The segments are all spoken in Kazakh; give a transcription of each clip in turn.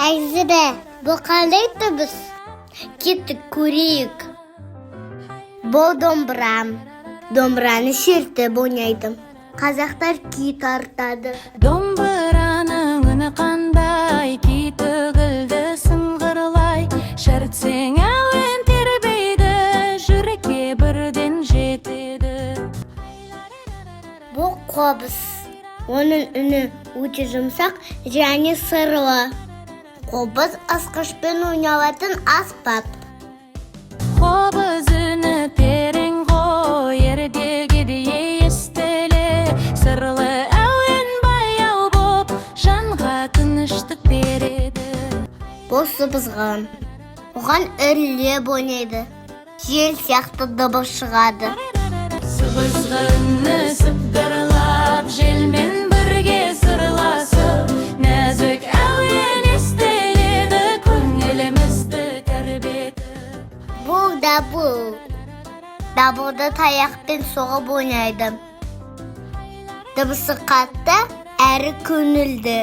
Әйзірі, бұл қандай дыбыс? Кеттік көрейік. Бұл домбырам. Домбыраны шертіп ойнайдым. Қазақтар күй тартады. Домбыраның үні қандай, күй төгілді сыңғырлай. Шертсең әуен тербейді, жүрекке бірден жетеді. Бұл қобыз. Оның үні өте жұмсақ және сырлы. Қобыз асқышпен ойналатын аспап. Қобыз үні терең ғой, ердегідей естілі. Сырлы әуен баяу боп, жанға тыныштық береді. Бұл сыбызғы. Оған үрлеп ойнайды. Жел сияқты дыбыс шығады. Сыбызғы үні сыбдырлап, желмен бірге сырласып, нәзік әуен естіледі, көңілімізді тербетіп. Бұл дабыл. Дабылды таяқпен соғып ойнайды. Дыбысы қатты, әрі көңілді.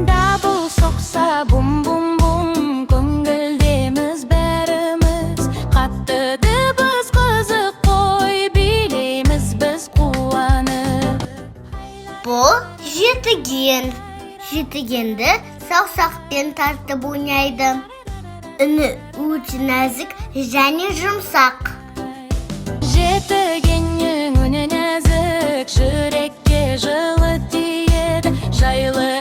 Дабыл соқса бум-бум-бум, көңілдеміз бәріміз. Қатты дыбыс қызық қой, билейміз біз қуанып. Бұл жетіген. Жетігенді саусақпен тартып ойнайды. Үні өте нәзік және жұмсақ. Жетігеннің үні нәзік, жүрекке жылы тиеді, жайлы